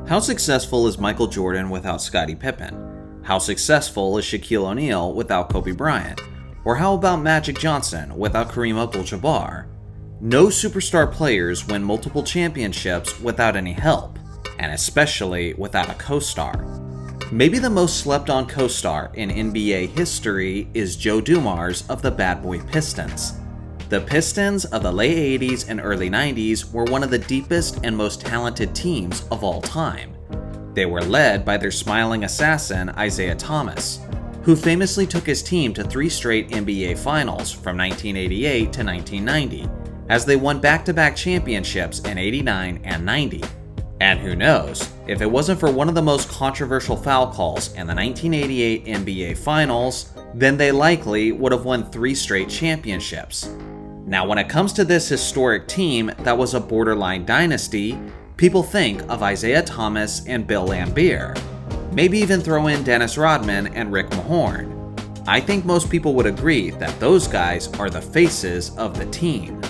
How successful is Michael Jordan without Scottie Pippen? How successful is Shaquille O'Neal without Kobe Bryant? Or how about Magic Johnson without Kareem Abdul-Jabbar? No superstar players win multiple championships without any help, and especially without a co-star. Maybe the most slept-on co-star in NBA history is Joe Dumars of the Bad Boy Pistons. The Pistons of the late 80s and early 90s were one of the deepest and most talented teams of all time. They were led by their smiling assassin Isiah Thomas, who famously took his team to 3 straight NBA Finals from 1988 to 1990, as they won back-to-back championships in 89 and 90. And who knows, if it wasn't for one of the most controversial foul calls in the 1988 NBA Finals, then they likely would have won 3 straight championships. Now, when it comes to this historic team that was a borderline dynasty, people think of Isiah Thomas and Bill Laimbeer. Maybe even throw in Dennis Rodman and Rick Mahorn. I think most people would agree that those guys are the faces of the team.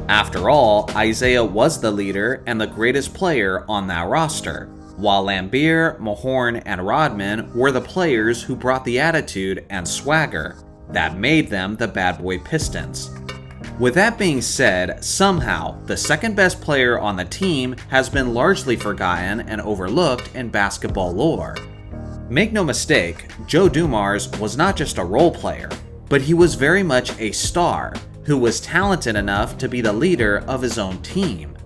After all, Isiah was the leader and the greatest player on that roster, while Laimbeer, Mahorn, and Rodman were the players who brought the attitude and swagger that made them the Bad Boy Pistons. With that being said, somehow, the second best player on the team has been largely forgotten and overlooked in basketball lore. Make no mistake, Joe Dumars was not just a role player, but he was very much a star who was talented enough to be the leader of his own team.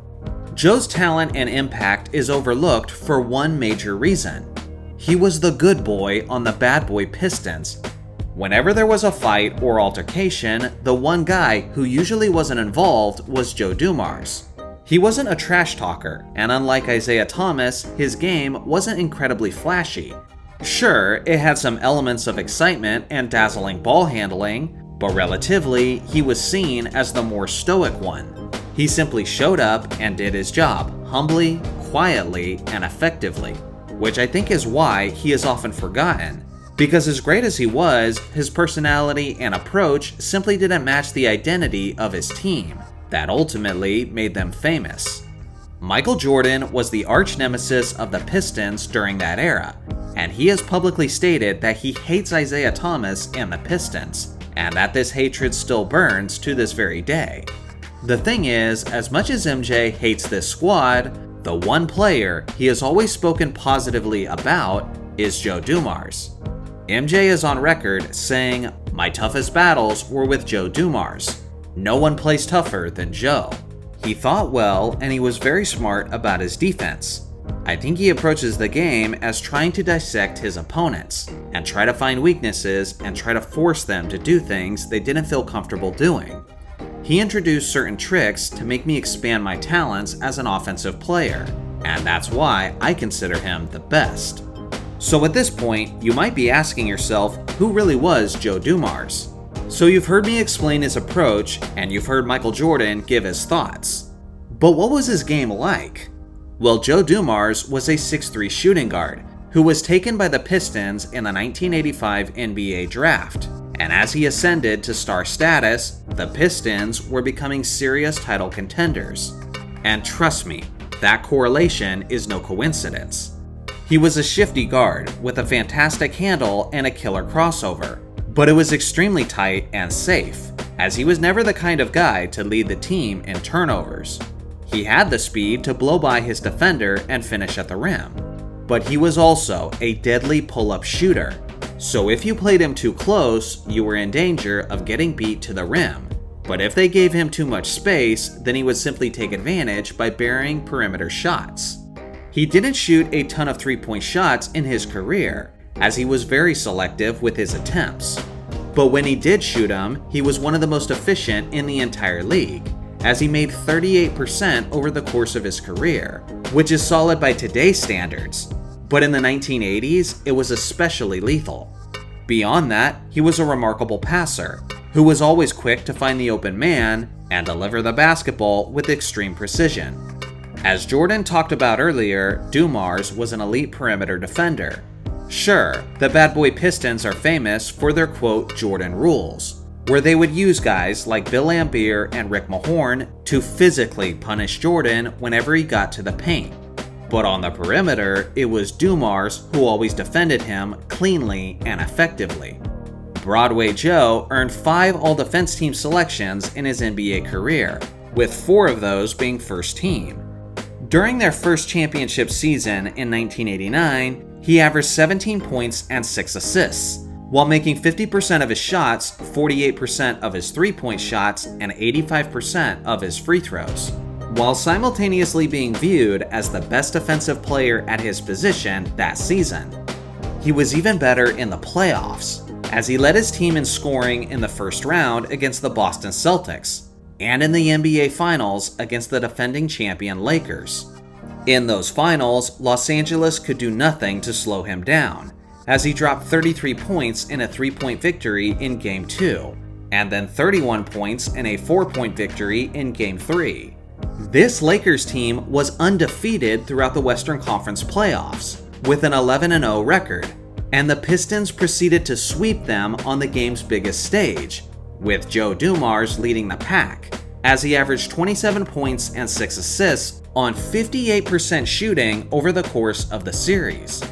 Joe's talent and impact is overlooked for one major reason. He was the good boy on the Bad Boy Pistons. Whenever there was a fight or altercation, the one guy who usually wasn't involved was Joe Dumars. He wasn't a trash talker, and unlike Isiah Thomas, his game wasn't incredibly flashy. Sure, it had some elements of excitement and dazzling ball handling, but relatively, he was seen as the more stoic one. He simply showed up and did his job, humbly, quietly, and effectively, which I think is why he is often forgotten. Because as great as he was, his personality and approach simply didn't match the identity of his team, that ultimately made them famous. Michael Jordan was the arch nemesis of the Pistons during that era, and he has publicly stated that he hates Isiah Thomas and the Pistons, and that this hatred still burns to this very day. The thing is, as much as MJ hates this squad, the one player he has always spoken positively about is Joe Dumars. MJ is on record saying, "My toughest battles were with Joe Dumars. No one plays tougher than Joe. He thought well and he was very smart about his defense. I think he approaches the game as trying to dissect his opponents and try to find weaknesses and try to force them to do things they didn't feel comfortable doing. He introduced certain tricks to make me expand my talents as an offensive player, and that's why I consider him the best." So at this point, you might be asking yourself, who really was Joe Dumars? So you've heard me explain his approach, and you've heard Michael Jordan give his thoughts. But what was his game like? Well, Joe Dumars was a 6'3" shooting guard who was taken by the Pistons in the 1985 NBA draft. And as he ascended to star status, the Pistons were becoming serious title contenders. And trust me, that correlation is no coincidence. He was a shifty guard with a fantastic handle and a killer crossover, but it was extremely tight and safe, as he was never the kind of guy to lead the team in turnovers. He had the speed to blow by his defender and finish at the rim, but he was also a deadly pull-up shooter, so if you played him too close, you were in danger of getting beat to the rim. But if they gave him too much space, then he would simply take advantage by burying perimeter shots. He didn't shoot a ton of three-point shots in his career, as he was very selective with his attempts. But when he did shoot them, he was one of the most efficient in the entire league, as he made 38% over the course of his career, which is solid by today's standards. But in the 1980s, it was especially lethal. Beyond that, he was a remarkable passer, who was always quick to find the open man and deliver the basketball with extreme precision. As Jordan talked about earlier, Dumars was an elite perimeter defender. Sure, the Bad Boy Pistons are famous for their quote Jordan rules, where they would use guys like Bill Laimbeer and Rick Mahorn to physically punish Jordan whenever he got to the paint. But on the perimeter, it was Dumars who always defended him cleanly and effectively. Broadway Joe earned 5 All-Defense Team selections in his NBA career, with 4 of those being first team. During their first championship season in 1989, he averaged 17 points and 6 assists, while making 50% of his shots, 48% of his three-point shots, and 85% of his free throws, while simultaneously being viewed as the best defensive player at his position that season. He was even better in the playoffs, as he led his team in scoring in the first round against the Boston Celtics, and in the NBA Finals against the defending champion Lakers. In those finals, Los Angeles could do nothing to slow him down, as he dropped 33 points in a 3-point victory in Game 2, and then 31 points in a 4-point victory in Game 3. This Lakers team was undefeated throughout the Western Conference playoffs, with an 11-0 record, and the Pistons proceeded to sweep them on the game's biggest stage, with Joe Dumars leading the pack, as he averaged 27 points and 6 assists on 58% shooting over the course of the series.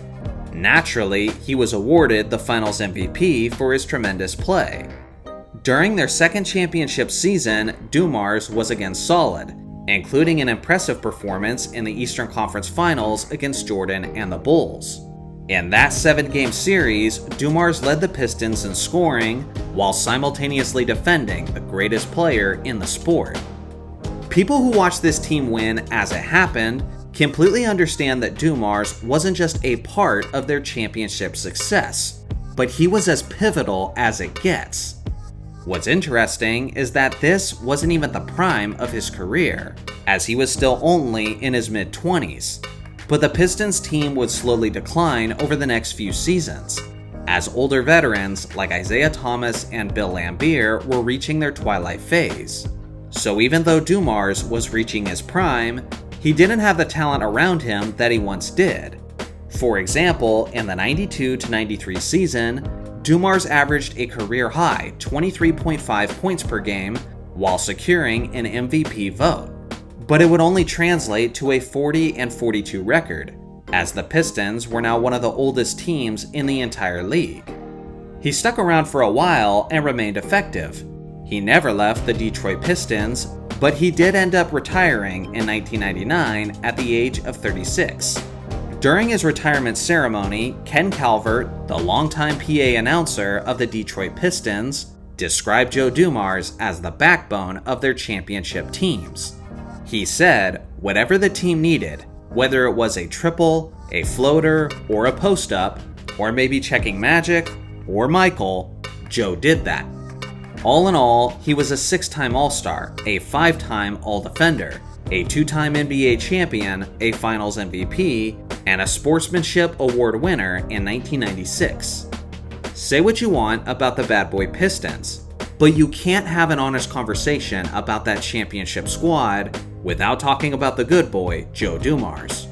Naturally, he was awarded the Finals MVP for his tremendous play. During their second championship season, Dumars was again solid, including an impressive performance in the Eastern Conference Finals against Jordan and the Bulls. In that 7-game series, Dumars led the Pistons in scoring while simultaneously defending the greatest player in the sport. People who watched this team win as it happened completely understand that Dumars wasn't just a part of their championship success, but he was as pivotal as it gets. What's interesting is that this wasn't even the prime of his career, as he was still only in his mid-20s. But the Pistons team would slowly decline over the next few seasons, as older veterans like Isaiah Thomas and Bill Laimbeer were reaching their twilight phase. So even though Dumars was reaching his prime, he didn't have the talent around him that he once did. For example, in the 92-93 season, Dumars averaged a career-high 23.5 points per game while securing an MVP vote. But it would only translate to a 40-42 record, as the Pistons were now one of the oldest teams in the entire league. He stuck around for a while and remained effective. He never left the Detroit Pistons, but he did end up retiring in 1999 at the age of 36. During his retirement ceremony, Ken Calvert, the longtime PA announcer of the Detroit Pistons, described Joe Dumars as the backbone of their championship teams. He said, whatever the team needed, whether it was a triple, a floater, or a post-up, or maybe checking Magic, or Michael, Joe did that. All in all, he was a 6-time All-Star, a 5-time All-Defender, a 2-time NBA champion, a Finals MVP, and a Sportsmanship Award winner in 1996. Say what you want about the Bad Boy Pistons, but you can't have an honest conversation about that championship squad without talking about the good boy, Joe Dumars.